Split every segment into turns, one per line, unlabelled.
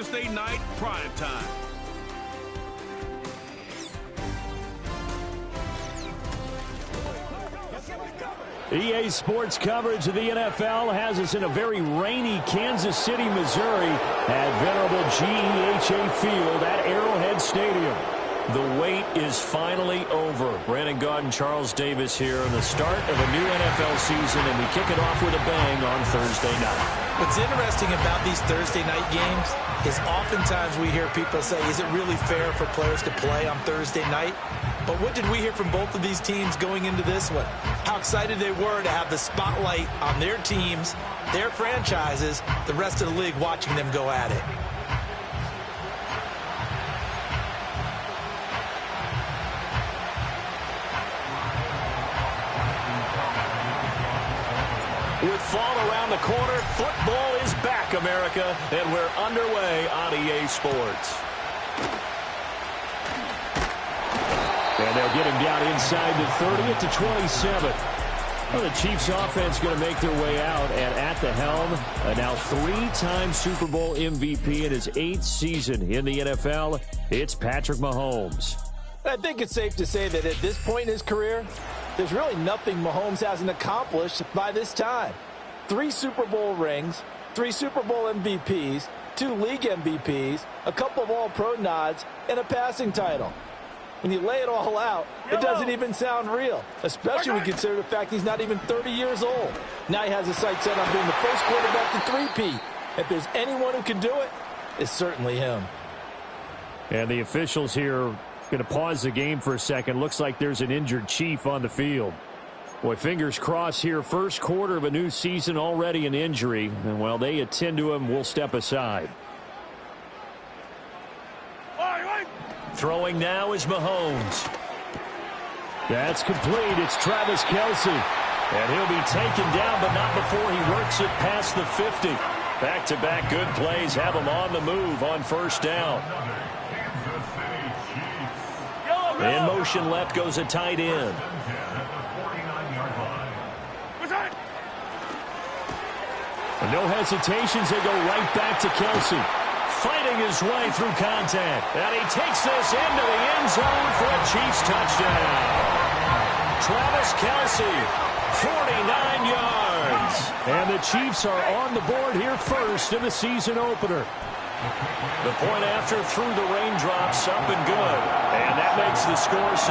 Thursday night primetime.
EA Sports coverage of the NFL has us in a very rainy Kansas City, Missouri at venerable GEHA Field at Arrowhead Stadium. The wait is finally over. Brandon Gaudin and Charles Davis here in the start of a new NFL season, and we kick it off with a bang on Thursday night.
What's interesting about these Thursday night games is oftentimes we hear people say, is it really fair for players to play on Thursday night? But what did we hear from both of these teams going into this one? How excited they were to have the spotlight on their teams, their franchises, the rest of the league watching them go at it.
With fall around the corner, football is back, America, and we're underway on EA Sports. And they'll get him down inside the 30 at the 27. Well, the Chiefs offense going to make their way out, and at the helm, a now three-time Super Bowl MVP in his 8th season in the NFL, it's Patrick Mahomes.
I think it's safe to say that at this point in his career, there's really nothing Mahomes hasn't accomplished by this time. 3 Super Bowl rings, 3 Super Bowl MVPs, 2 league MVPs, a couple of All-Pro nods, and a passing title. When you lay it all out, it doesn't even sound real, especially when you consider the fact he's not even 30 years old. Now he has his sights set on being the first quarterback to three-peat. If there's anyone who can do it, it's certainly him.
And the officials here going to pause the game for a second. Looks like there's an injured Chief on the field. Boy, fingers crossed here. First quarter of a new season, already an injury. And while they attend to him, we'll step aside. Throwing now is Mahomes. That's complete. It's Travis Kelce. And he'll be taken down, but not before he works it past the 50. Back-to-back good plays have him on the move on first down. In motion left goes a tight end. And no hesitations. They go right back to Kelce. Fighting his way through contact. And he takes this into the end zone for a Chiefs touchdown. Travis Kelce, 49 yards. And the Chiefs are on the board here first in the season opener. The point after through the raindrops, up and good. And that makes the score 7-0.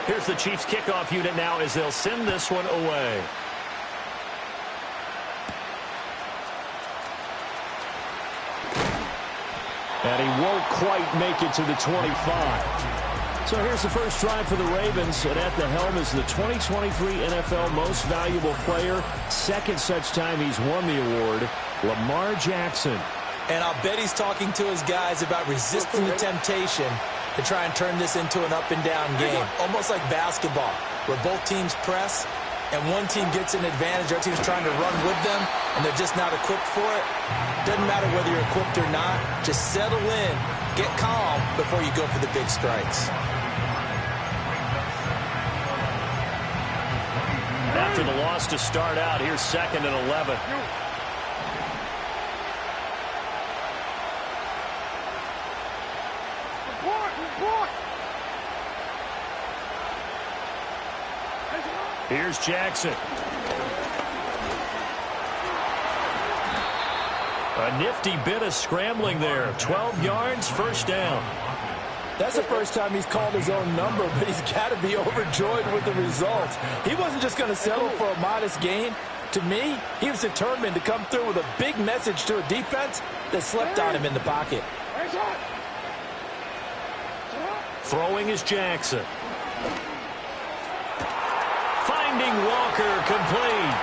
Here's the Chiefs kickoff unit now as they'll send this one away. And he won't quite make it to the 25. So here's the first drive for the Ravens, and at the helm is the 2023 NFL Most Valuable Player. Second such time he's won the award, Lamar Jackson.
And I'll bet he's talking to his guys about resisting the temptation to try and turn this into an up-and-down game, almost like basketball, where both teams press, and one team gets an advantage, the other team's trying to run with them, and they're just not equipped for it. Doesn't matter whether you're equipped or not. Just settle in, get calm before you go for the big strikes.
After the loss to start out, here's 2nd and 11. Here's Jackson. A nifty bit of scrambling there. 12 yards, first down.
That's the first time he's called his own number, but he's got to be overjoyed with the results. He wasn't just going to settle for a modest gain. To me, he was determined to come through with a big message to a defense that slept on him in the pocket.
Throwing is Jackson. Finding Walker, complete.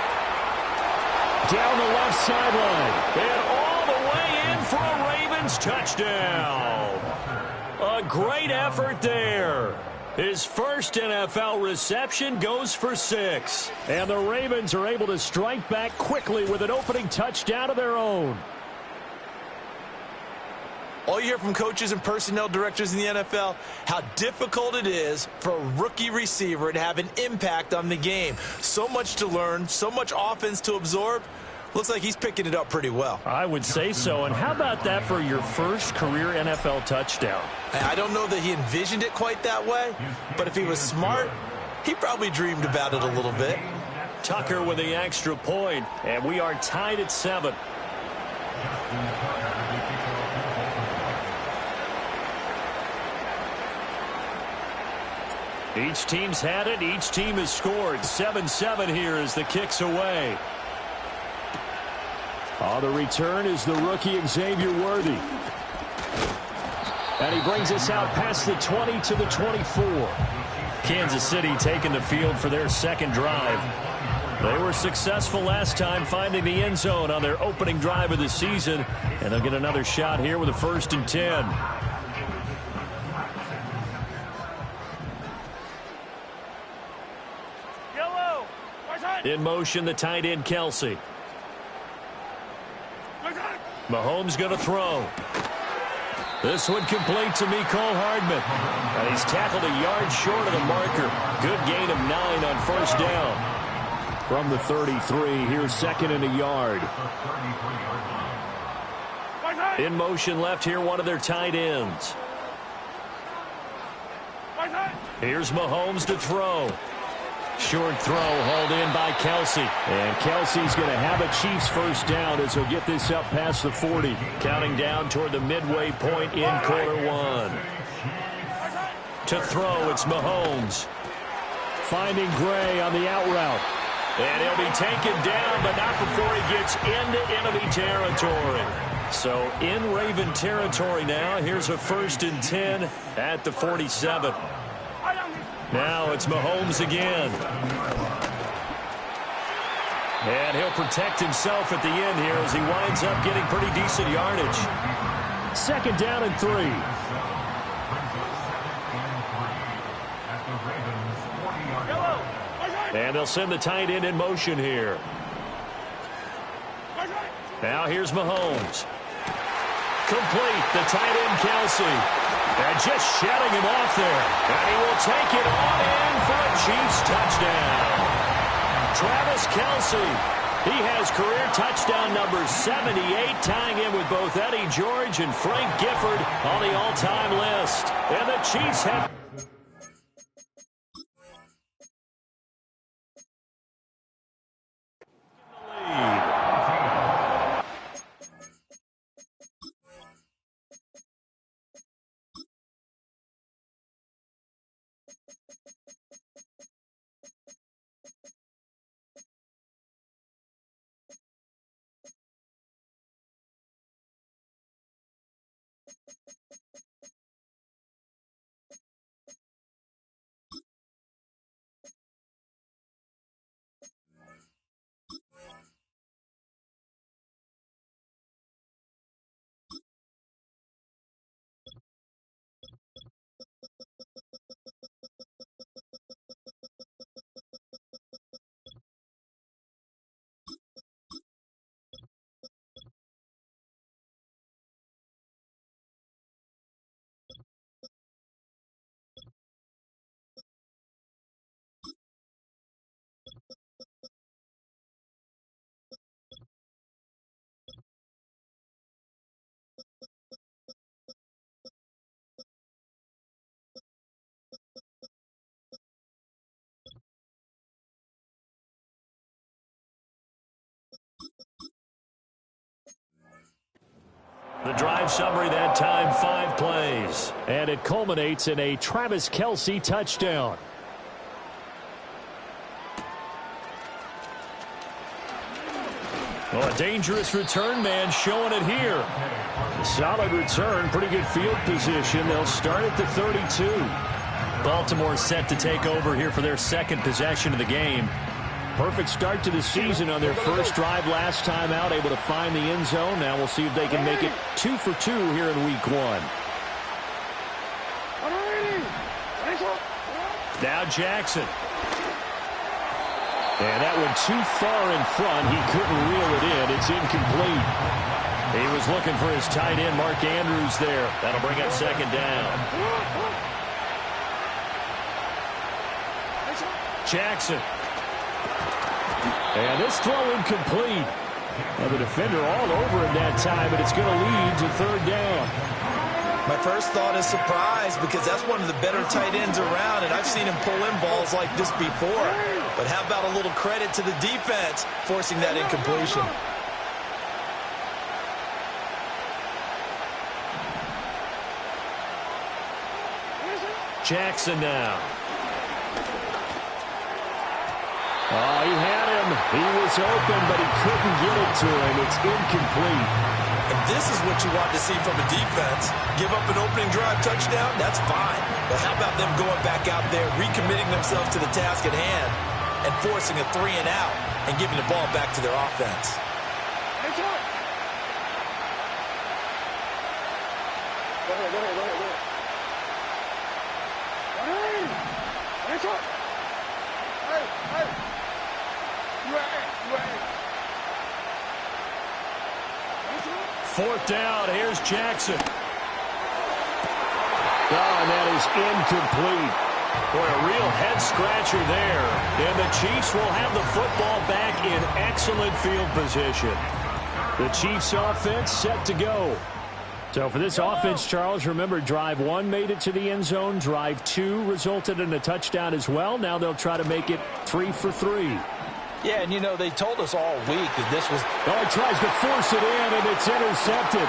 Down the left sideline. And all the way in for a Ravens touchdown. A great effort there. His first NFL reception goes for 6. And the Ravens are able to strike back quickly with an opening touchdown of their own.
All you hear from coaches and personnel directors in the NFL, how difficult it is for a rookie receiver to have an impact on the game. So much to learn, so much offense to absorb. Looks like he's picking it up pretty well.
I would say so. And how about that for your first career NFL touchdown?
I don't know that he envisioned it quite that way, but if he was smart, he probably dreamed about it a little bit.
Tucker with the extra point, and we are tied at 7. Each team's had it. Each team has scored. 7-7 here as the kick's away. On the return is the rookie Xavier Worthy. And he brings us out past the 20 to the 24. Kansas City taking the field for their second drive. They were successful last time finding the end zone on their opening drive of the season. And they'll get another shot here with a 1st and 10. In motion, the tight end, Kelce. Mahomes going to throw. This one complete to Mecole Hardman. And he's tackled a yard short of the marker. Good gain of 9 on 1st down. From the 33, here's 2nd and a yard. In motion left here, one of their tight ends. Here's Mahomes to throw. Short throw hauled in by Kelce. And Kelce's going to have a Chiefs 1st down as he'll get this up past the 40. Counting down toward the midway point in quarter 1. To throw, it's Mahomes. Finding Gray on the out route. And he'll be taken down, but not before he gets into enemy territory. So in Raven territory now, here's a 1st and 10 at the 47. Now it's Mahomes again. And he'll protect himself at the end here as he winds up getting pretty decent yardage. 2nd down and 3. And they'll send the tight end in motion here. Now here's Mahomes. Complete, the tight end Kelce. And just shutting him off there. And he will take it on in for a Chiefs touchdown. Travis Kelce. He has career touchdown number 78, tying in with both Eddie George and Frank Gifford on the all-time list. And the Chiefs have... The drive summary that time, 5 plays. And it culminates in a Travis Kelce touchdown. Well, a dangerous return man showing it here. Solid return, pretty good field position. They'll start at the 32. Baltimore set to take over here for their 2nd possession of the game. Perfect start to the season on their first drive last time out, able to find the end zone. Now we'll see if they can make it 2 for 2 here in week 1. Now Jackson. And that one too far in front. He couldn't reel it in. It's incomplete. He was looking for his tight end, Mark Andrews, there. That'll bring up 2nd down. Jackson. And this throw incomplete. Well, the defender all over him that time, but it's going to lead to third down.
My first thought is surprise because that's one of the better tight ends around, and I've seen him pull in balls like this before. But how about a little credit to the defense forcing that incompletion?
Jackson now. Oh, he had him. He was open, but he couldn't get it to him. It's incomplete.
And this is what you want to see from a defense. Give up an opening drive touchdown, that's fine. But how about them going back out there, recommitting themselves to the task at hand, and forcing a 3 and out, and giving the ball back to their offense?
Fourth down, here's Jackson. Oh, and that is incomplete. Boy, a real head-scratcher there. And the Chiefs will have the football back in excellent field position. The Chiefs offense set to go. So for this offense, Charles, remember, drive 1 made it to the end zone. Drive 2 resulted in a touchdown as well. Now they'll try to make it 3 for 3.
Yeah, and you know, they told us all week that this was...
Oh, he tries to force it in, and it's intercepted.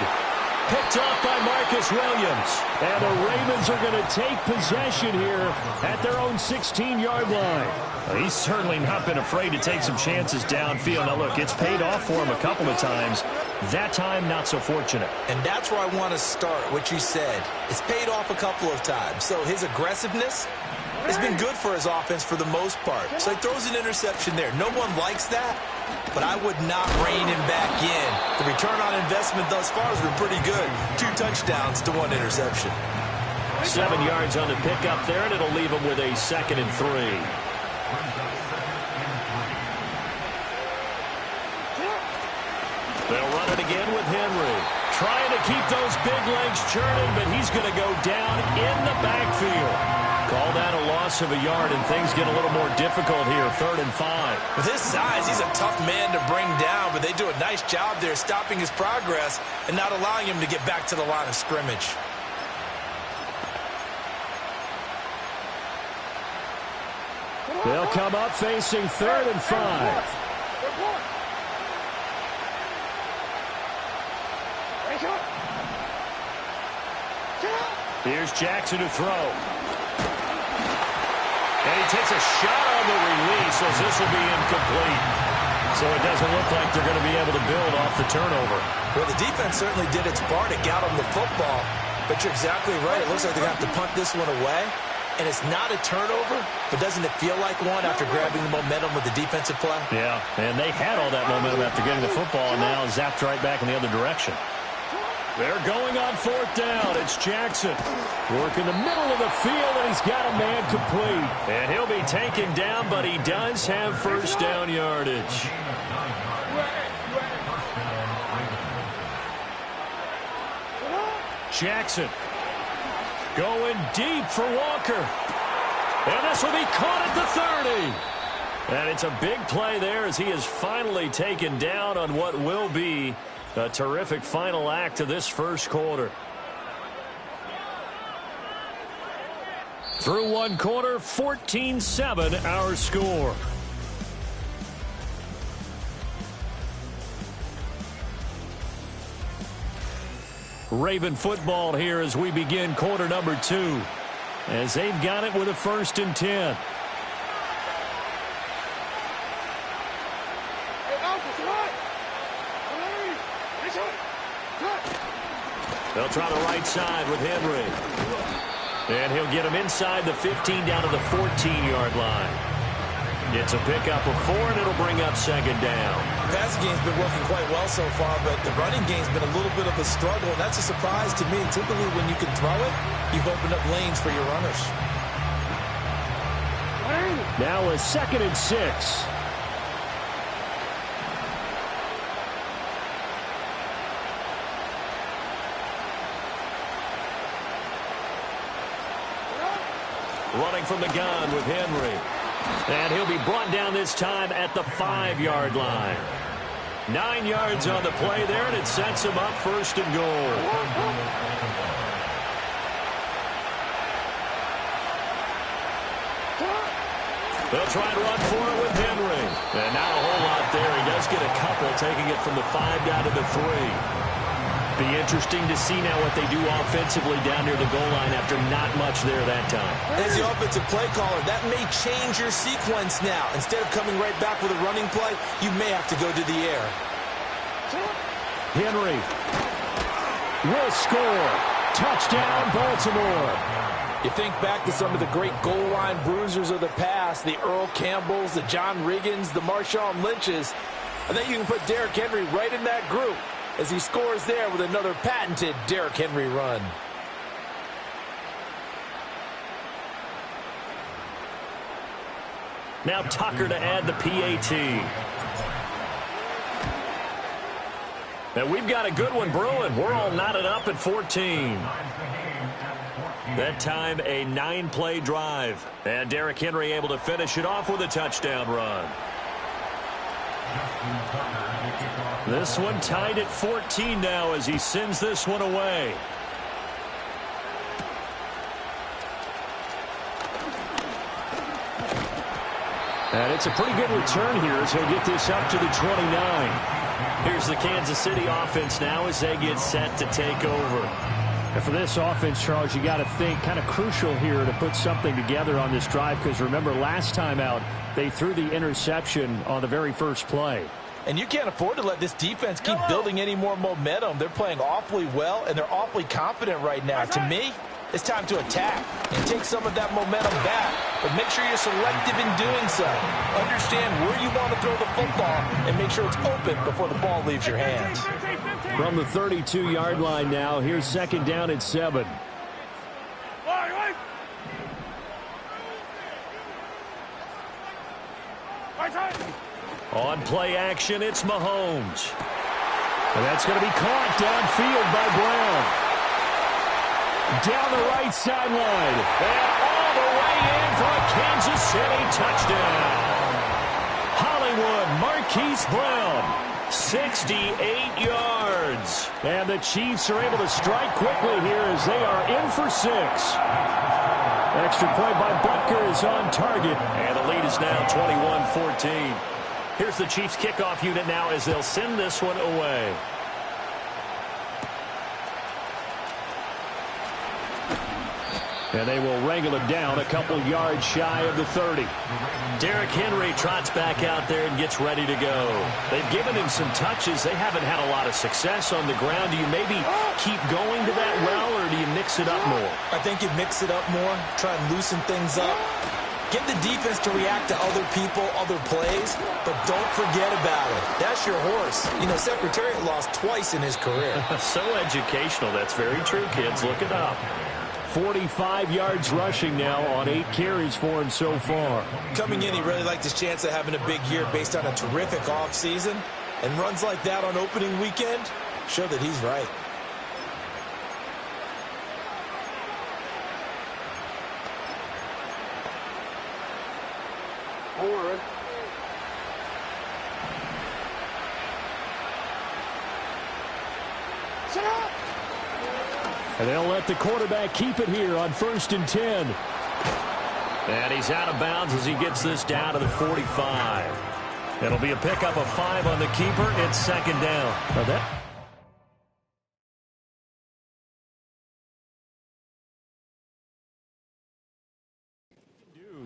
Picked off by Marcus Williams. And the Ravens are going to take possession here at their own 16-yard line.
Well, he's certainly not been afraid to take some chances downfield. Now, look, it's paid off for him a couple of times. That time, not so fortunate.
And that's where I want to start, what you said. It's paid off a couple of times. So his aggressiveness has been good for his offense for the most part. So he throws an interception there. No one likes that, but I would not rein him back in. The return on investment thus far has been pretty good. 2 touchdowns to 1 interception.
7 yards on the pickup there, and it'll leave him with a 2nd and 3. They'll run it again with Henry. Trying to keep those big legs churning, but he's going to go down in the backfield. Call that a loss of a yard, and things get a little more difficult here. 3rd and 5.
With his size, he's a tough man to bring down, but they do a nice job there stopping his progress and not allowing him to get back to the line of scrimmage.
They'll come up facing 3rd and 5. Here's Jackson to throw. And he takes a shot on the release as this will be incomplete. So it doesn't look like they're going to be able to build off the turnover.
Well, the defense certainly did its part. It got him the football. But you're exactly right. It looks like they're going to have to punt this one away. And it's not a turnover, but doesn't it feel like one after grabbing the momentum with the defensive play?
Yeah, and they had all that momentum after getting the football, and now zapped right back in the other direction. They're going on 4th down. It's Jackson. Working the middle of the field, and he's got a man complete. And he'll be taken down, but he does have first down yardage. Jackson going deep for Walker. And this will be caught at the 30. And it's a big play there as he is finally taken down on what will be a terrific final act of this first quarter. Through 1 quarter, 14-7 our score. Raven football here as we begin quarter number 2. As they've got it with a 1st and 10. They'll try the right side with Henry. And he'll get him inside the 15 down to the 14-yard line. It's a pickup of 4, and it'll bring up 2nd down.
The passing game's been working quite well so far, but the running game's been a little bit of a struggle, and that's a surprise to me. Typically, when you can throw it, you've opened up lanes for your runners.
Now a 2nd and 6. Running from the gun with Henry. And he'll be brought down this time at the 5-yard line. 9 yards on the play there, and it sets him up first and goal. They'll try and run for it with Henry. And not a whole lot there. He does get a couple, taking it from the 5 down to the 3. Be interesting to see now what they do offensively down near the goal line after not much there that time.
As the offensive play caller, that may change your sequence now. Instead of coming right back with a running play, you may have to go to the air.
Henry will score. Touchdown, Baltimore.
You think back to some of the great goal line bruisers of the past, the Earl Campbells, the John Riggins, the Marshawn Lynches. I think you can put Derrick Henry right in that group as he scores there with another patented Derrick Henry run.
Now Tucker to add the PAT. And we've got a good one brewing. We're all knotted up at 14. That time a 9-play drive. And Derrick Henry able to finish it off with a touchdown run. This one tied at 14 now as he sends this one away. And it's a pretty good return here as he'll get this up to the 29. Here's the Kansas City offense now as they get set to take over.
And for this offense, Charles, you got to think kind of crucial here to put something together on this drive because remember last time out they threw the interception on the very first play.
And you can't afford to let this defense keep building any more momentum. They're playing awfully well, and they're awfully confident right now. To me, it's time to attack and take some of that momentum back. But make sure you're selective in doing so. Understand where you want to throw the football and make sure it's open before the ball leaves your hands.
From the 32-yard line now, here's second down at 7.
On play action, it's Mahomes.
And that's going to be caught downfield by Brown. Down the right sideline.
And all the way in for a Kansas City touchdown. Hollywood Marquise Brown, 68 yards.
And the Chiefs are able to strike quickly here as they are in for 6. Extra point by Butker is on target.
And the lead is now 21-14. Here's the Chiefs kickoff unit now as they'll send this one away.
And they will wrangle him down a couple yards shy of the 30.
Derrick Henry trots back out there and gets ready to go. They've given him some touches. They haven't had a lot of success on the ground. Do you maybe keep going to that well, or do you mix it up more?
I think you mix it up more, try and loosen things up. Get the defense to react to other people, other plays, but don't forget about it. That's your horse. You know, Secretariat lost twice in his career.
So educational. That's very true, kids. Look it up.
45 yards rushing now on 8 carries for him so far.
Coming in, he really liked his chance of having a big year based on a terrific offseason. And runs like that on opening weekend show that he's right.
Forward. Set up.
And they'll let the quarterback keep it here on 1st and 10.
And he's out of bounds as he gets this down to the 45. It'll be a pickup of 5 on the keeper. It's second down.
Now that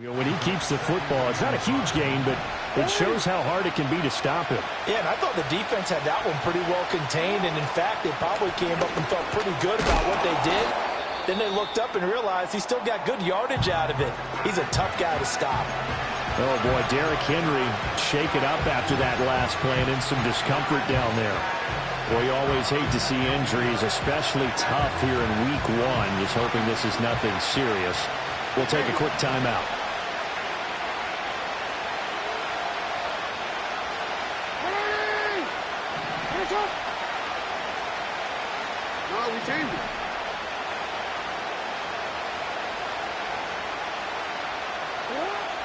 when he keeps the football, it's not a huge gain, but it shows how hard it can be to stop him.
Yeah, and I thought the defense had that one pretty well contained, and in fact, they probably came up and felt pretty good about what they did. Then they looked up and realized he still got good yardage out of it. He's a tough guy to stop.
Oh, boy, Derrick Henry shaken up after that last play and in some discomfort down there. Boy, you always hate to see injuries, especially tough here in week 1. Just hoping this is nothing serious. We'll take a quick timeout.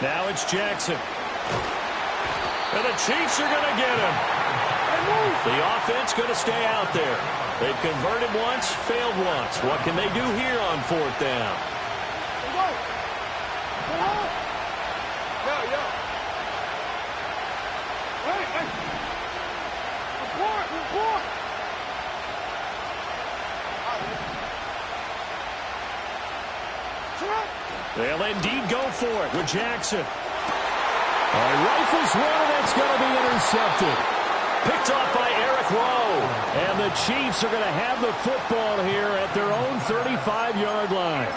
Now it's Jackson. And the Chiefs are going to get him. The offense going to stay out there. They've converted once, failed once. What can they do here on fourth down? They'll indeed go for it with Jackson.
Rifles one, and that's going to be intercepted.
Picked off by Eric Rowe.
And the Chiefs are going to have the football here at their own 35-yard line.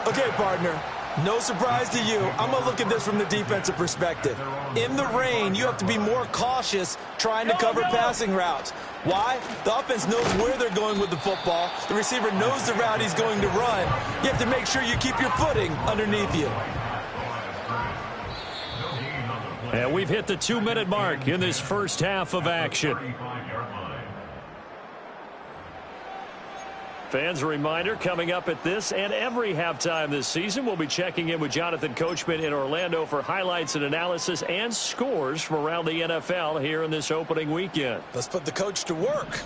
Okay, partner. No surprise to you. I'm going to look at this from the defensive perspective. In the rain, you have to be more cautious trying to cover passing routes. Why? The offense knows where they're going with the football. The receiver knows the route he's going to run. You have to make sure you keep your footing underneath you.
And we've hit the 2-minute mark in this first half of action. Fans, a reminder, coming up at this and every halftime this season, we'll be checking in with Jonathan Coachman in Orlando for highlights and analysis and scores from around the NFL here in this opening weekend.
Let's put the coach to work.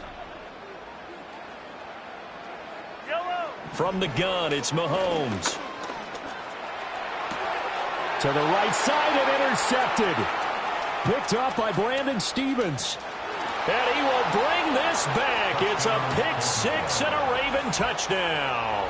From the gun, it's Mahomes.
To the right side and intercepted. Picked up by Brandon Stephens.
And he will bring this back. It's a pick six and a Raven touchdown.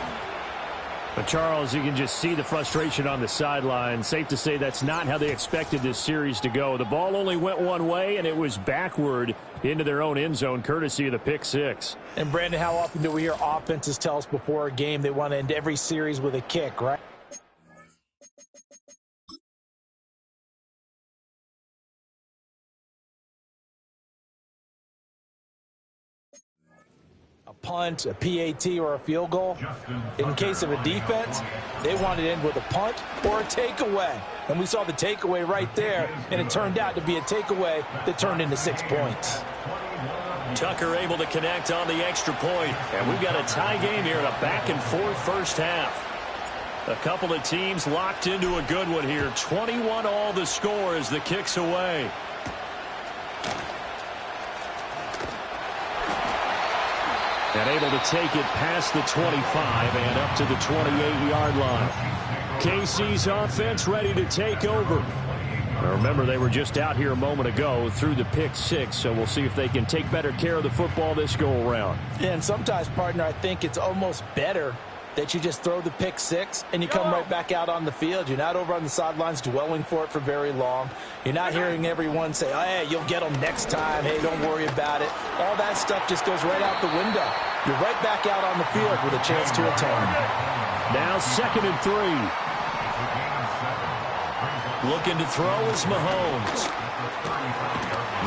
But Charles, you can just see the frustration on the sideline. Safe to say that's not how they expected this series to go. The ball only went one way, and it was backward into their own end zone, courtesy of the pick six.
And, Brandon, how often do we hear offenses tell us before a game they want to end every series with a kick, right? Punt, a PAT, or a field goal. In case of a defense, they want to end with a punt or a takeaway. And we saw the takeaway right there, and it turned out to be a takeaway that turned into 6 points.
Tucker able to connect on the extra point. And we've got a tie game here in a back-and-forth first half. A couple of teams locked into a good one here. 21-all the score as the kick's away.
And able to take it past the 25 and up to the 28-yard line. KC's offense ready to take over. Now remember, they were just out here a moment ago through the pick six, so we'll see if they can take better care of the football this go-around.
Yeah, and sometimes, partner, I think it's almost better that you just throw the pick six and you come right back out on the field. You're not over on the sidelines dwelling for it for very long. You're not hearing everyone say, oh, hey, you'll get them next time. Hey, don't worry about it. All that stuff just goes right out the window. You're right back out on the field with a chance to atone.
Now 2nd and 3.
Looking to throw is Mahomes.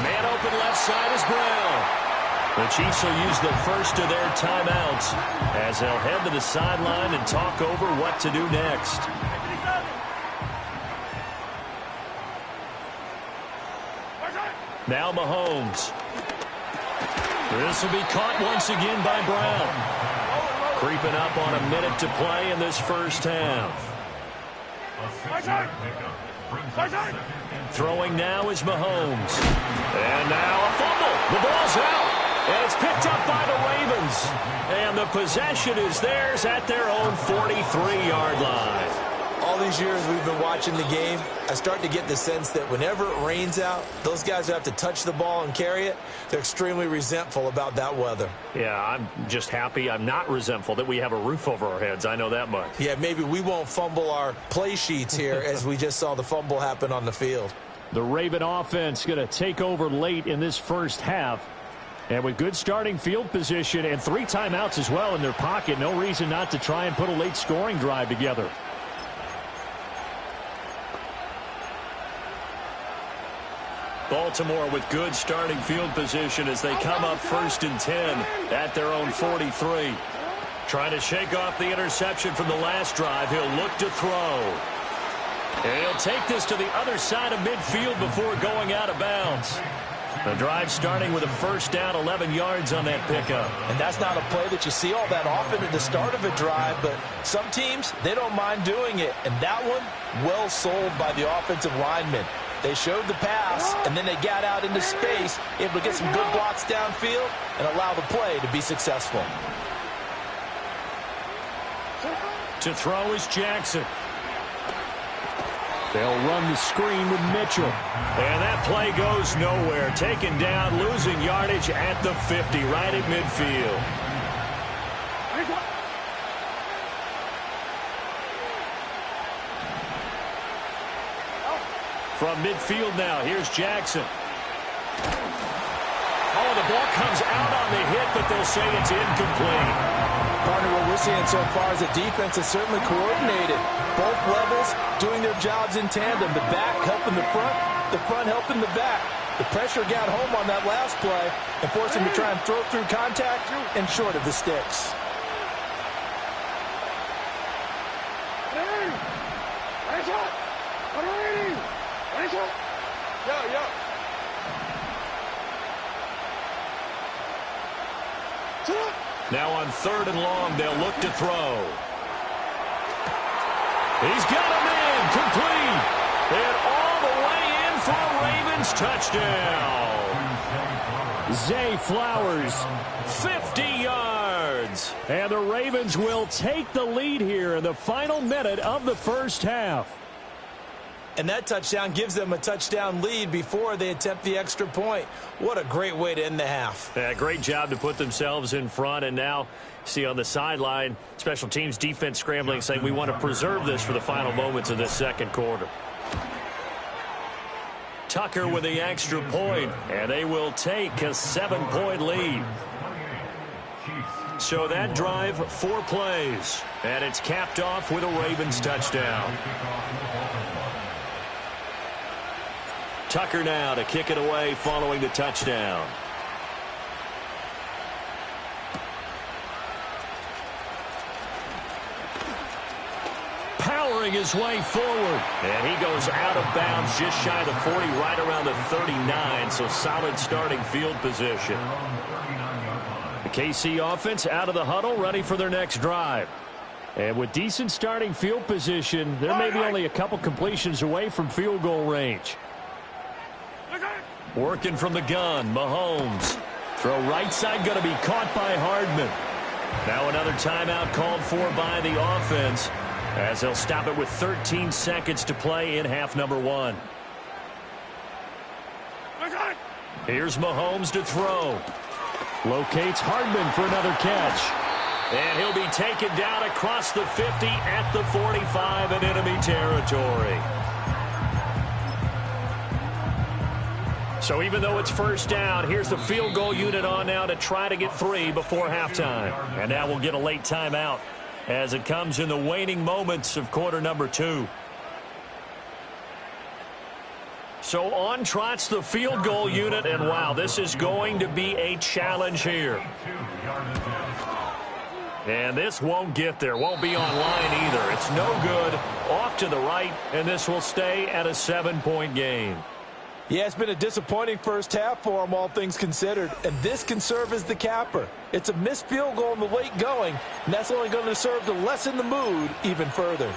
Man open left side is Brown. The Chiefs will use the first of their timeouts as they'll head to the sideline and talk over what to do next. Now Mahomes. This will be caught once again by Brown. Creeping up on a minute to play in this first half. Throwing now is Mahomes. And now a fumble. The ball's out. And it's picked up by the Ravens. And the possession is theirs at their own 43-yard line.
All these years we've been watching the game, I start to get the sense that whenever it rains out, those guys who have to touch the ball and carry it, they're extremely resentful about that weather.
Yeah, I'm just happy I'm not resentful that we have a roof over our heads. I know that much.
Yeah, maybe we won't fumble our play sheets here as we just saw the fumble happen on the field.
The Raven offense going to take over late in this first half. And with good starting field position and 3 timeouts as well in their pocket, no reason not to try and put a late scoring drive together.
Baltimore with good starting field position as they come up 1st and 10 at their own 43. Trying to shake off the interception from the last drive. He'll look to throw. And he'll take this to the other side of midfield before going out of bounds. The drive starting with a first down, 11 yards on that pickup.
And that's not a play that you see all that often at the start of a drive, but some teams, they don't mind doing it. And that one, well sold by the offensive lineman. They showed the pass, and then they got out into space, able to get some good blocks downfield and allow the play to be successful.
To throw is Jackson. They'll run the screen with Mitchell.
And that play goes nowhere. Taken down, losing yardage at the 50, right at midfield. From midfield now, here's Jackson. Oh, the ball comes out on the hit, but they'll say it's incomplete.
Partner, what we're seeing so far is the defense is certainly coordinated. Both levels doing their jobs in tandem. The back helping the front helping the back. The pressure got home on that last play and forced him to try and throw through contact and short of the sticks.
Now on 3rd and long, they'll look to throw. He's got him in, complete. And all the way in for a Ravens touchdown.
Zay Flowers,
50 yards.
and the Ravens will take the lead here in the final minute of the first half.
And that touchdown gives them a touchdown lead before they attempt the extra point. What a great way to end the half.
Yeah, great job to put themselves in front. And now, see on the sideline, special teams defense scrambling, saying we want to preserve this for the final moments of this second quarter. Tucker with the extra point, and they will take a 7-point lead. So that drive, 4 plays, and it's capped off with a Ravens touchdown. Tucker now to kick it away following the touchdown. Powering his way forward. And he goes out of bounds just shy of the 40, right around the 39. So solid starting field position. The KC offense out of the huddle, ready for their next drive. And with decent starting field position, they're maybe only a couple completions away from field goal range. Working from the gun, Mahomes. Throw right side, going to be caught by Hardman. Now another timeout called for by the offense, as they'll stop it with 13 seconds to play in half number 1. Here's Mahomes to throw.
Locates Hardman for another catch.
And he'll be taken down across the 50 at the 45 in enemy territory. So even though it's first down, here's the field goal unit on now to try to get 3 before halftime. And now we'll get a late timeout as it comes in the waning moments of quarter number 2. So on trots the field goal unit, and wow, this is going to be a challenge here. And this won't get there, won't be online either. It's no good, off to the right, and this will stay at a 7-point game.
Yeah, it's been a disappointing first half for them, all things considered, and this can serve as the capper. It's a missed field goal in the late going, and that's only going to serve to lessen the mood even further.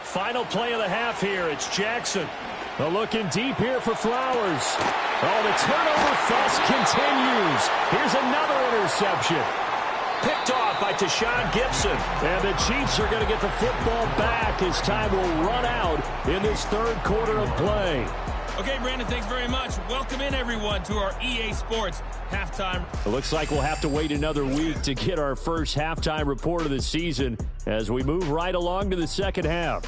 Final play of the half here. It's Jackson.
Looking deep here for Flowers. Oh, the turnover fuss continues. Here's another interception.
Picked off by Tashawn Gibson.
And the Chiefs are going to get the football back as time will run out in this third quarter of play.
Okay, Brandon, thanks very much. Welcome in, everyone, to our EA Sports halftime.
It looks like we'll have to wait another week to get our first halftime report of the season as we move right along to the second half.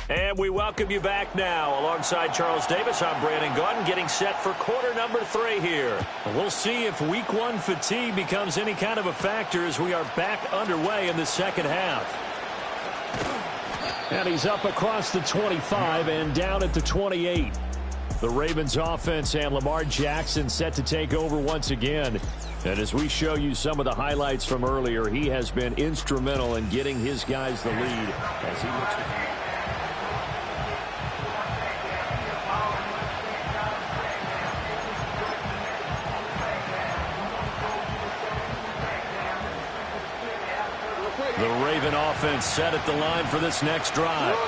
And we welcome you back now. Alongside Charles Davis, I'm Brandon Gaudin, getting set for quarter number 3 here. We'll see if week 1 fatigue becomes any kind of a factor as we are back underway in the second half.
And he's up across the 25 and down at the 28. The Ravens offense and Lamar Jackson set to take over once again. And as we show you some of the highlights from earlier, he has been instrumental in getting his guys the lead as he looks to...
The Raven offense set at the line for this next drive.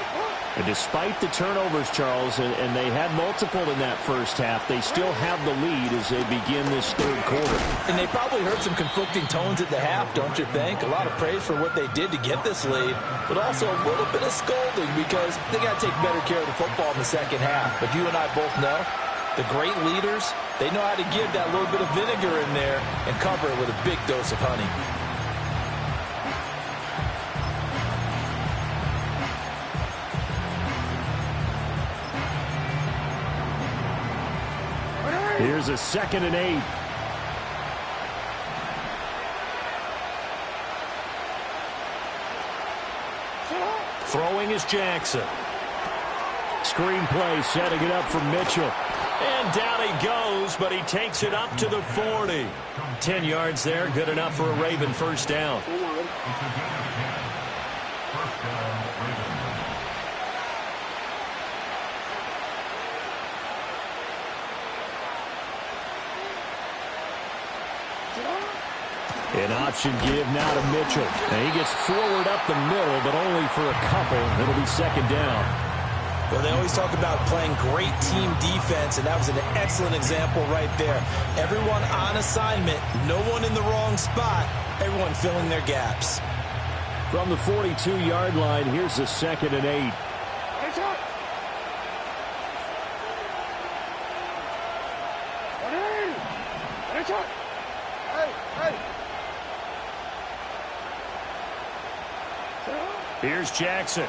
And despite the turnovers, Charles, and they had multiple in that first half, they still have the lead as they begin this third quarter.
And they probably heard some conflicting tones at the half, don't you think? A lot of praise for what they did to get this lead, but also a little bit of scolding because they got to take better care of the football in the second half. But you and I both know the great leaders, they know how to give that little bit of vinegar in there and cover it with a big dose of honey.
Here's a 2nd and 8.
Throwing is Jackson.
Screenplay setting it up for Mitchell.
And down he goes, but he takes it up to the 40. 10 yards there, good enough for a Raven first down.
An option give now to Mitchell. And he gets forward up the middle, but only for a couple. It'll be 2nd down.
Well, they always talk about playing great team defense, and that was an excellent example right there. Everyone on assignment, no one in the wrong spot, everyone filling their gaps.
From the 42-yard line, here's a 2nd and 8.
Here's Jackson.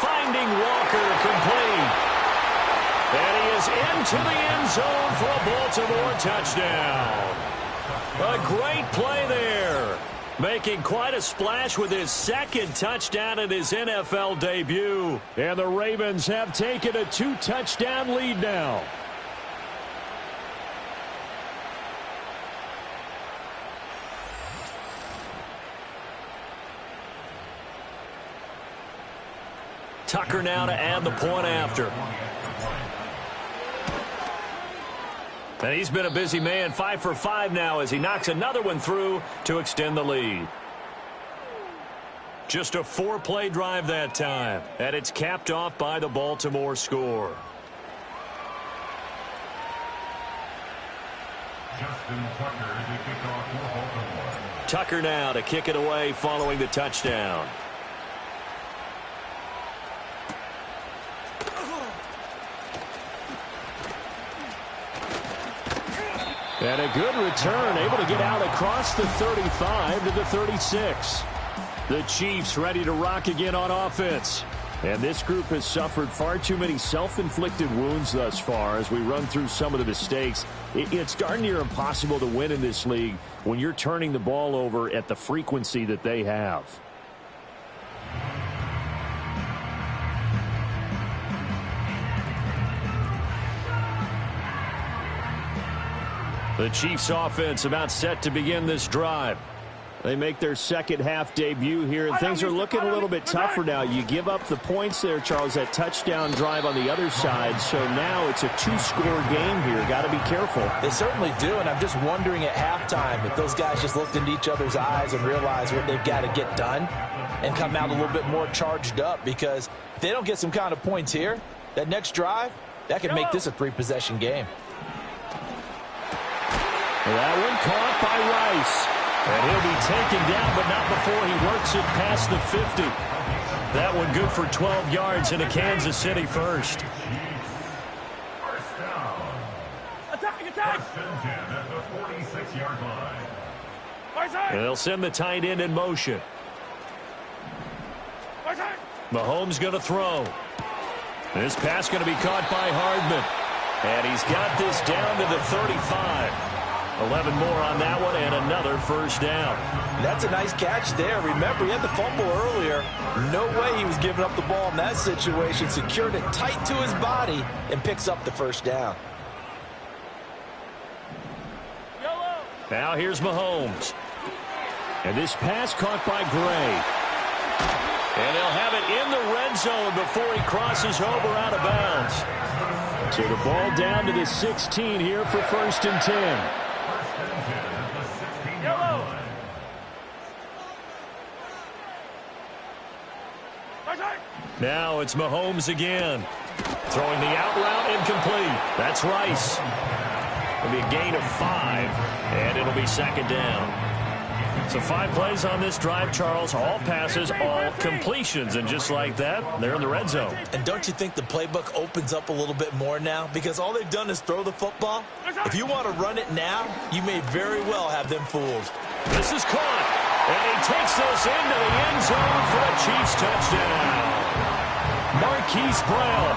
Finding Walker complete. And he is into the end zone for a Baltimore touchdown. A great play there. Making quite a splash with his 2nd touchdown in his NFL debut.
And the Ravens have taken a 2-touchdown lead now.
Tucker now to add the point after. And he's been a busy man, 5 for 5 now as he knocks another one through to extend the lead. Just a 4-play drive that time, and it's capped off by the Baltimore score. Tucker now to kick it away following the touchdown.
And a good return, able to get out across the 35 to the 36. The Chiefs ready to rock again on offense. And this group has suffered far too many self-inflicted wounds thus far as we run through some of the mistakes. It's darn near impossible to win in this league when you're turning the ball over at the frequency that they have.
The Chiefs offense about set to begin this drive.
They make their second half debut here, and things are looking a little bit tougher now. You give up the points there, Charles, that touchdown drive on the other side. So now it's a 2-score game here. Got to be careful.
They certainly do, and I'm just wondering at halftime if those guys just looked into each other's eyes and realized what they've got to get done and come out a little bit more charged up, because if they don't get some kind of points here, that next drive, that could make this a 3-possession game.
That one caught by Rice.
And he'll be taken down, but not before he works it past the 50. That one good for 12 yards into Kansas City first.
Attack! At the 46-yard line.
And they'll send the tight end in motion. Mahomes going to throw. This pass going to be caught by Hardman. And he's got this down to the 35. 11 more on that one and another first down.
That's a nice catch there. Remember, he had the fumble earlier. No way he was giving up the ball in that situation. Secured it tight to his body and picks up the first down.
Now here's Mahomes.
And this pass caught by Gray.
And they'll have it in the red zone before he crosses over out of bounds.
So the ball down to the 16 here for 1st and 10.
Now it's Mahomes again. Throwing the out route incomplete. That's Rice. It'll be a gain of 5, and it'll be 2nd down. So 5 plays on this drive, Charles. All passes, all completions. And just like that, they're in the red zone.
And don't you think the playbook opens up a little bit more now? Because all they've done is throw the football. If you want to run it now, you may very well have them fooled.
This is caught. And he takes this into the end zone for a Chiefs touchdown. Marquise Brown.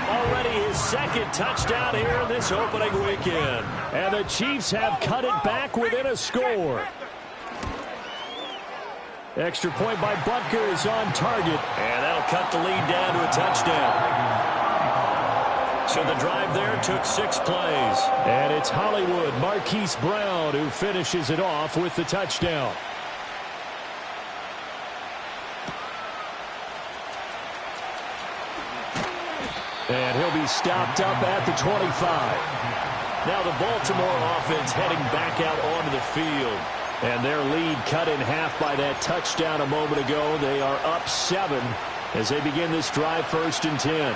Already his 2nd touchdown here in this opening weekend.
And the Chiefs have cut it back within a score. Extra point by Butker is on target.
And that'll cut the lead down to a touchdown. So the drive there took 6 plays.
And it's Hollywood Marquise Brown who finishes it off with the touchdown. And he'll be stopped up at the 25.
Now the Baltimore offense heading back out onto the field.
And their lead cut in half by that touchdown a moment ago. They are up 7 as they begin this drive 1st and 10.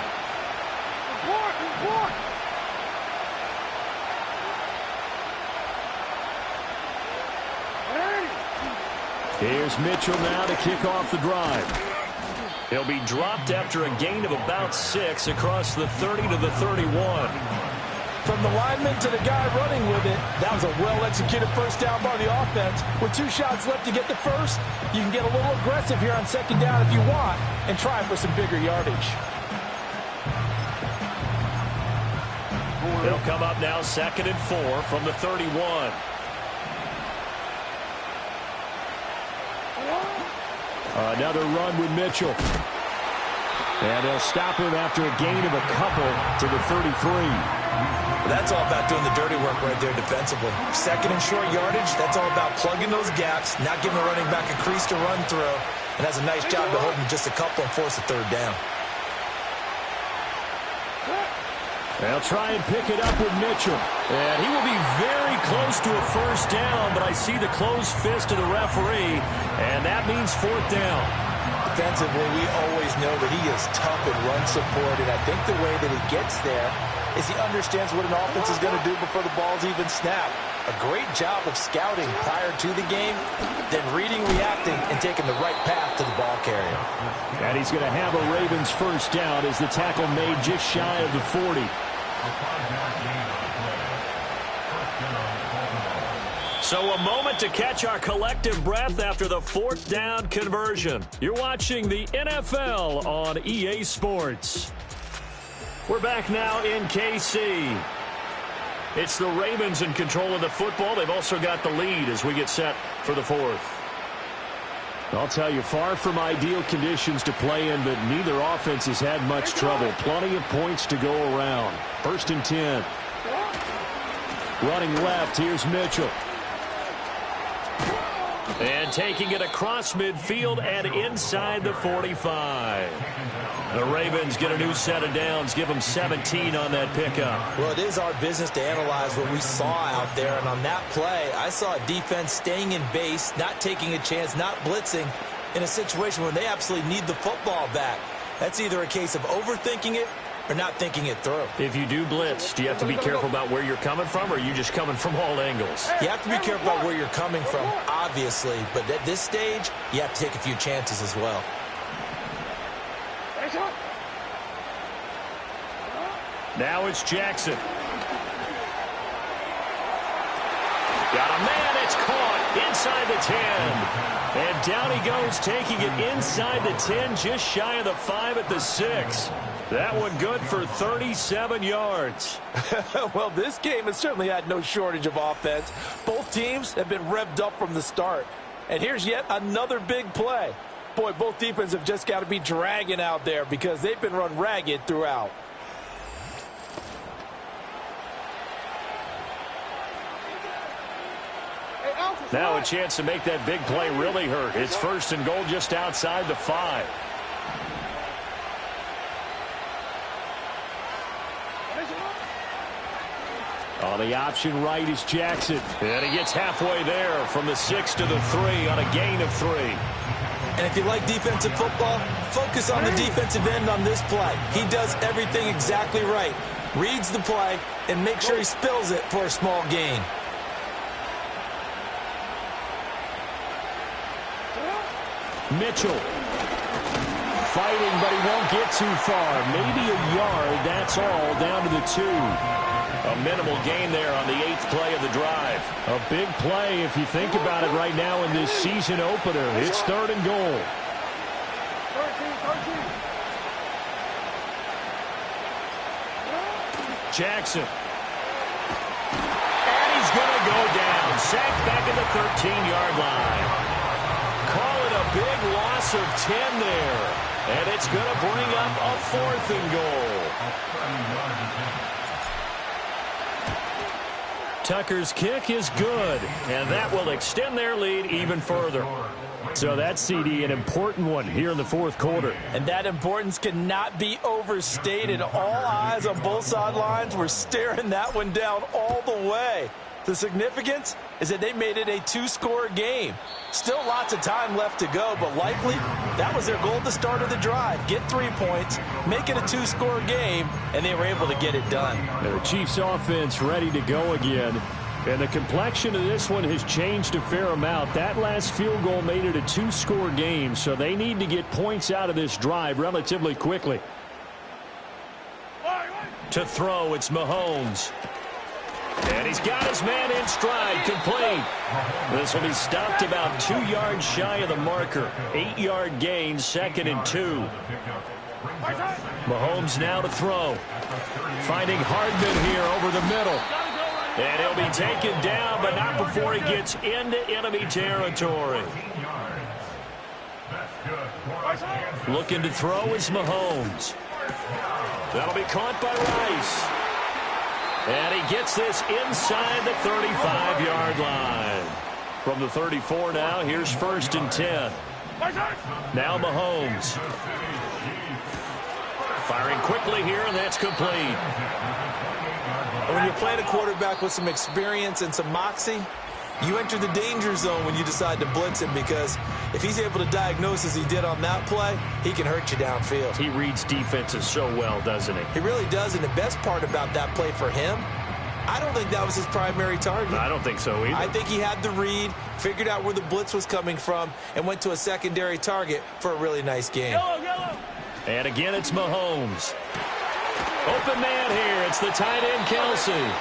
Here's Mitchell now to kick off the drive.
He'll be dropped after a gain of about 6 across the 30 to the 31.
From the lineman to the guy running with it, that was a well-executed first down by the offense. With 2 shots left to get the first, you can get a little aggressive here on 2nd down if you want and try for some bigger yardage.
It'll come up now 2nd and 4 from the 31.
Another run with Mitchell. And they'll stop him after a gain of a couple to the 33.
That's all about doing the dirty work right there defensively. 2nd and short yardage, that's all about plugging those gaps, not giving the running back a crease to run through, and has a nice job to hold him just a couple and force a 3rd down.
They'll try and pick it up with Mitchell.
And he will be very close to a first down, but I see the closed fist of the referee, and that means 4th down.
Defensively, we always know that he is tough in run support, and I think the way that he gets there is he understands what an offense is going to do before the ball's even snapped. A great job of scouting prior to the game, then reading, reacting, and taking the right path to the ball carrier.
And he's going to have a Ravens first down as the tackle made just shy of the 40.
So a moment to catch our collective breath after the 4th down conversion. You're watching the NFL on EA Sports. We're back now in KC. It's the Ravens in control of the football. They've also got the lead as we get set for the 4th.
I'll tell you, far from ideal conditions to play in, but neither offense has had much trouble. Plenty of points to go around. 1st and 10. Running left, here's Mitchell.
And taking it across midfield and inside the 45. The Ravens get a new set of downs, give them 17 on that pickup.
Well, it is our business to analyze what we saw out there, and on that play, I saw a defense staying in base, not taking a chance, not blitzing, in a situation where they absolutely need the football back. That's either a case of overthinking it or not thinking it through.
If you do blitz, do you have to be careful about where you're coming from, or are you just coming from all angles?
You have to be careful about where you're coming from, obviously, but at this stage, you have to take a few chances as well.
Now it's Jackson. Got a man, it's caught inside the 10. And down he goes, taking it inside the 10, just shy of the 5 at the 6. That one good for 37 yards.
Well, this game has certainly had no shortage of offense. Both teams have been revved up from the start. And here's yet another big play. Boy, both defenses have just got to be dragging out there because they've been run ragged throughout.
Now a chance to make that big play really hurt. It's first and goal just outside the 5.
On the option right is Jackson.
And he gets halfway there from the 6 to the 3 on a gain of 3.
And if you like defensive football, focus on the defensive end on this play. He does everything exactly right. Reads the play and makes sure he spills it for a small gain.
Mitchell. Fighting, but he won't get too far. Maybe a yard, that's all, down to the 2.
A minimal gain there on the 8th play of the drive.
A big play if you think about it right now in this season opener. It's 3rd and goal.
Jackson. And he's going to go down. Sacked back at the 13-yard line. Call it a big loss of 10 there. And it's going to bring up a 4th and goal. Tucker's kick is good, and that will extend their lead even further.
So that's, CD, an important one here in the 4th quarter.
And that importance cannot be overstated. All eyes on both sidelines were staring that one down all the way. The significance is that they made it a 2-score game. Still lots of time left to go, but likely that was their goal at the start of the drive. Get 3 points, make it a 2-score game, and they were able to get it done.
The Chiefs offense ready to go again. And the complexion of this one has changed a fair amount. That last field goal made it a 2-score game, so they need to get points out of this drive relatively quickly.
To throw, it's Mahomes. And he's got his man in stride, complete. This will be stopped about 2 yards shy of the marker. 8-yard gain, 2nd and 2. Mahomes now to throw. Finding Hardman here over the middle. And he'll be taken down, but not before he gets into enemy territory. Looking to throw is Mahomes. That'll be caught by Rice. And he gets this inside the 35-yard line. From the 34 now, here's 1st and 10. Now Mahomes. Firing quickly here, and that's complete.
When you're playing a quarterback with some experience and some moxie, you enter the danger zone when you decide to blitz him, because if he's able to diagnose as he did on that play, he can hurt you downfield.
He reads defenses so well, doesn't he?
He really does, and the best part about that play for him, I don't think that was his primary target.
I don't think so either.
I think he had the read, figured out where the blitz was coming from, and went to a secondary target for a really nice game.
And again, it's Mahomes. Open man here. It's the tight end, Kelce.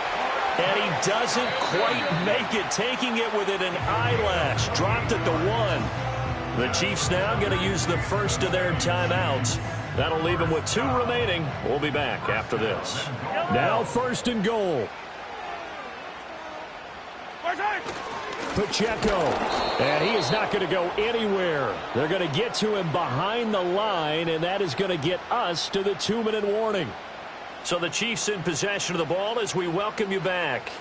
And he doesn't quite make it, taking it within an eyelash. Dropped at the 1. The Chiefs now going to use the first of their timeouts. That'll leave them with 2 remaining. We'll be back after this.
Now 1st and goal. Pacheco. And he is not going to go anywhere. They're going to get to him behind the line, and that is going to get us to the 2-minute warning.
So the Chiefs in possession of the ball as we welcome you back.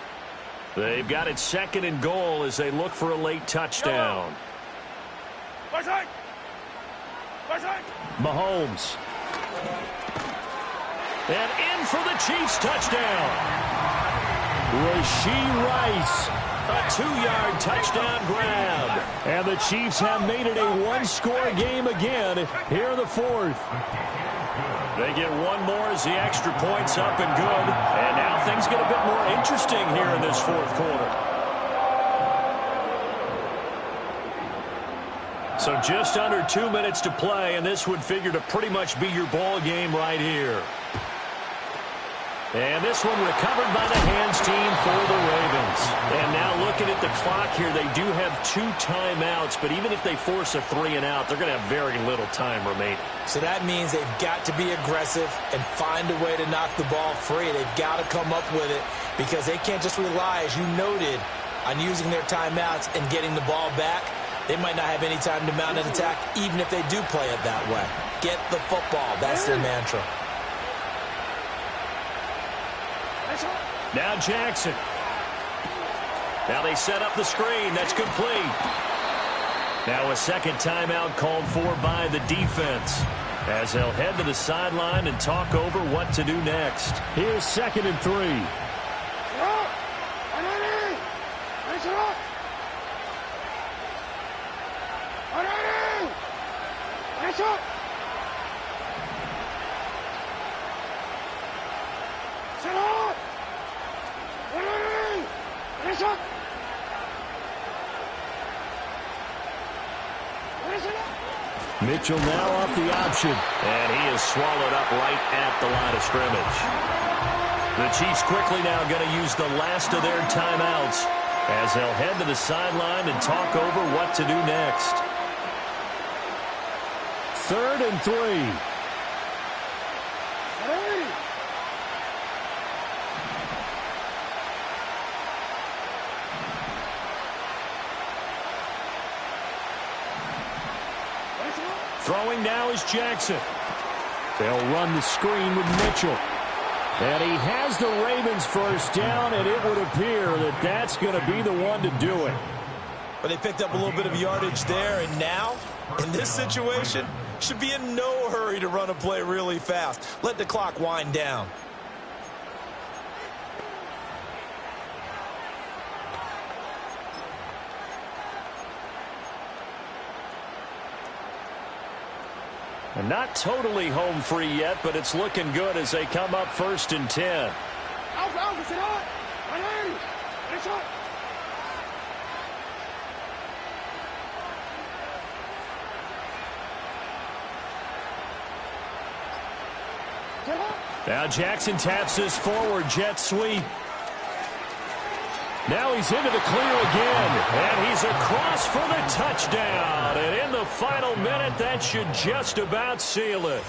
They've got it 2nd and goal as they look for a late touchdown.
Mahomes.
And in for the Chiefs touchdown.
Rashee Rice.
A 2-yard touchdown grab.
And the Chiefs have made it a 1-score game again here in the 4th.
They get one more as the extra point's up and good. And now things get a bit more interesting here in this 4th quarter. So just under 2 minutes to play, and this would figure to pretty much be your ball game right here. And this one recovered by the hands team for the Ravens. And now looking at the clock here, they do have 2 timeouts, but even if they force a 3 and out, they're going to have very little time remaining.
So that means they've got to be aggressive and find a way to knock the ball free. They've got to come up with it because they can't just rely, as you noted, on using their timeouts and getting the ball back. They might not have any time to mount an attack, even if they do play it that way. Get the football. That's their mantra.
Now Jackson. Now they set up the screen. That's complete. Now a second timeout called for by the defense, as they'll head to the sideline and talk over what to do next.
Here's 2nd and 3. Mitchell now off the option.
And he is swallowed up right at the line of scrimmage. The Chiefs quickly now going to use the last of their timeouts as they'll head to the sideline and talk over what to do next.
3rd and 3.
Throwing now is Jackson.
They'll run the screen with Mitchell. And he has the Ravens first down, and it would appear that that's going to be the one to do it.
But they picked up a little bit of yardage there, and now, in this situation, should be in no hurry to run a play really fast. Let the clock wind down.
And not totally home free yet, but it's looking good as they come up 1st and 10. Now Jackson taps this forward jet sweep. Now he's into the clear again, and he's across for the touchdown. And in the final minute, that should just about seal it.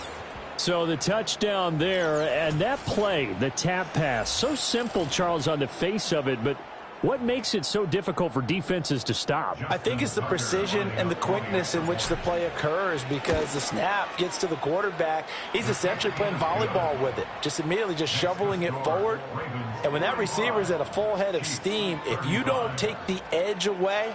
So the touchdown there, and that play, the tap pass, so simple, Charles, on the face of it, but what makes it so difficult for defenses to stop?
I think it's the precision and the quickness in which the play occurs, because the snap gets to the quarterback. He's essentially playing volleyball with it, just immediately just shoveling it forward. And when that receiver's at a full head of steam, if you don't take the edge away,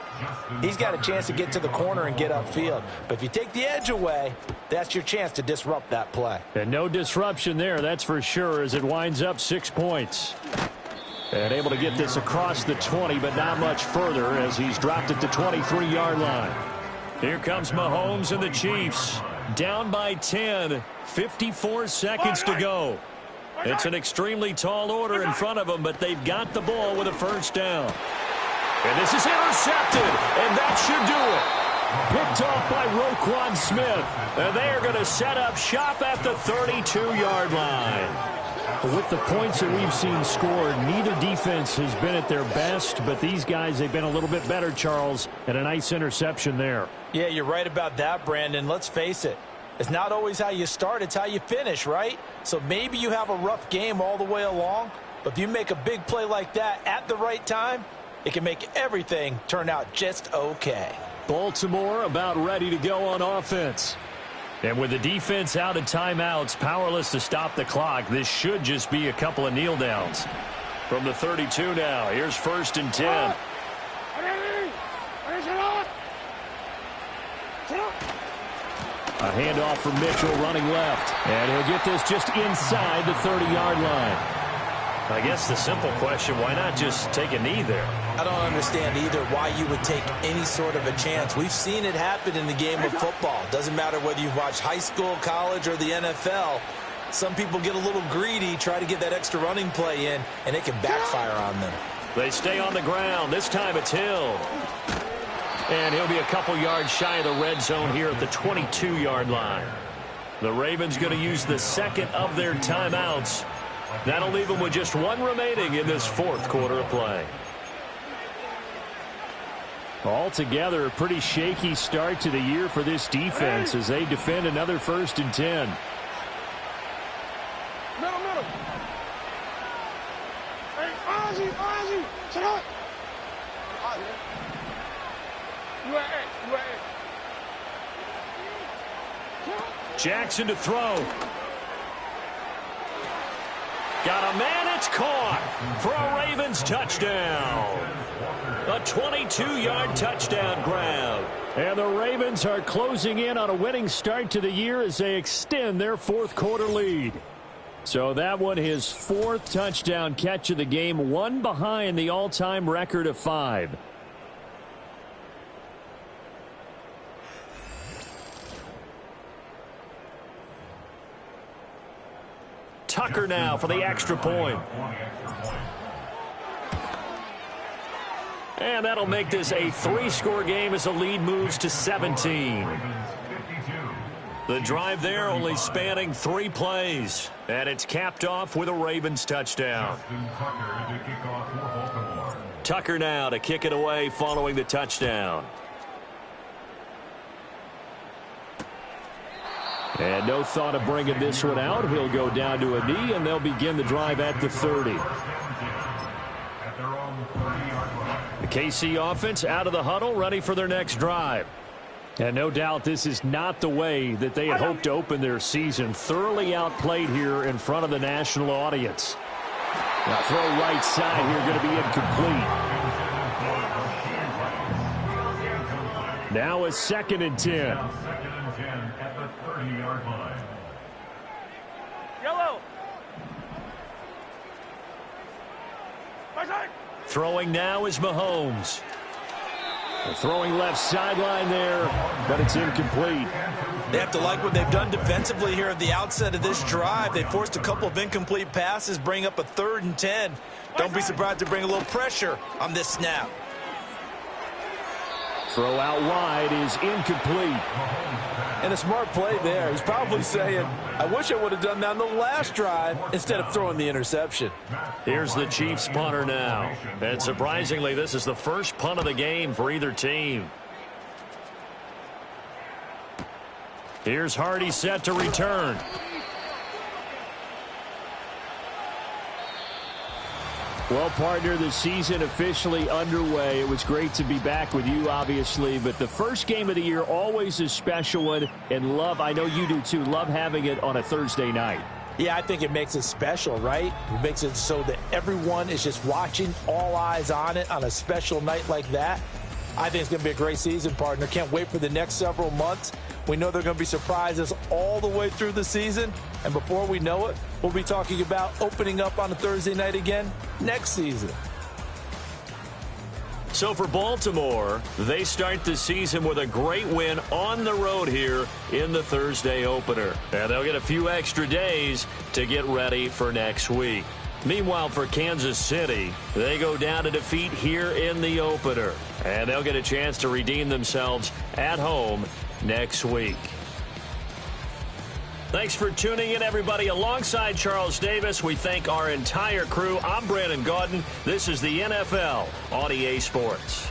he's got a chance to get to the corner and get upfield. But if you take the edge away, that's your chance to disrupt that play.
And no disruption there, that's for sure, as it winds up 6 points. And able to get this across the 20, but not much further as he's dropped at the 23-yard line.
Here comes Mahomes and the Chiefs. Down by 10, 54 seconds to go. It's an extremely tall order in front of them, but they've got the ball with a first down. And this is intercepted, and that should do it.
Picked off by Roquan Smith.
And they are going to set up shop at the 32-yard line.
With the points that we've seen scored, neither defense has been at their best, but these guys, they've been a little bit better, Charles, and a nice interception there.
Yeah, you're right about that, Brandon. Let's face it. It's not always how you start, it's how you finish, right? So maybe you have a rough game all the way along, but if you make a big play like that at the right time, it can make everything turn out just okay.
Baltimore about ready to go on offense.
And with the defense out of timeouts, powerless to stop the clock, this should just be a couple of kneel downs. From the 32 now, here's 1st and 10.
A handoff from Mitchell running left. And he'll get this just inside the 30-yard line.
I guess the simple question, why not just take a knee there?
I don't understand either why you would take any sort of a chance. We've seen it happen in the game of football. Doesn't matter whether you watch high school, college, or the NFL. Some people get a little greedy, try to get that extra running play in, and it can backfire on them.
They stay on the ground. This time it's Hill. And he'll be a couple yards shy of the red zone here at the 22-yard line. The Ravens going to use the second of their timeouts. That'll leave them with just one remaining in this fourth quarter of play.
Altogether, a pretty shaky start to the year for this defense as they defend another 1st and 10.
Middle. Hey, Ozzy, check out.
Jackson to throw. Got a man, it's caught for a Ravens touchdown. A 22-yard touchdown grab.
And the Ravens are closing in on a winning start to the year as they extend their 4th quarter lead. So that one, his 4th touchdown catch of the game, one behind the all-time record of 5.
Tucker now for the extra point. And that'll make this a 3-score game as the lead moves to 17. The drive there only spanning 3 plays. And it's capped off with a Ravens touchdown. Tucker now to kick it away following the touchdown.
And no thought of bringing this one out. He'll go down to a knee, and they'll begin the drive at the 30. The KC offense out of the huddle, ready for their next drive. And no doubt this is not the way that they had hoped to open their season. Thoroughly outplayed here in front of the national audience. Now throw right side here, going to be incomplete. Now a 2nd and 10.
Yellow.
Throwing now is Mahomes.
Throwing left sideline there, but it's incomplete.
They have to like what they've done defensively here at the outset of this drive. They forced a couple of incomplete passes, bring up a 3rd and 10. Don't be surprised to bring a little pressure on this snap.
Throw out wide is incomplete.
And a smart play there. He's probably saying, I wish I would have done that on the last drive instead of throwing the interception.
Here's the Chiefs punter now. And surprisingly, this is the first punt of the game for either team. Here's Hardy set to return.
Well, partner, the season officially underway. It was great to be back with you, obviously, but the first game of the year, always a special one, and love, I know you do too, love having it on a Thursday night.
Yeah, I think it makes it special, right? It makes it so that everyone is just watching, all eyes on it on a special night like that. I think it's going to be a great season, partner. Can't wait for the next several months. We know there are going to be surprises all the way through the season. And before we know it, we'll be talking about opening up on a Thursday night again next season.
So for Baltimore, they start the season with a great win on the road here in the Thursday opener. And they'll get a few extra days to get ready for next week. Meanwhile, for Kansas City, they go down to defeat here in the opener. And they'll get a chance to redeem themselves at home next week. Thanks for tuning in, everybody. Alongside Charles Davis, we thank our entire crew. I'm Brandon Gaudin. This is the NFL on EA Sports.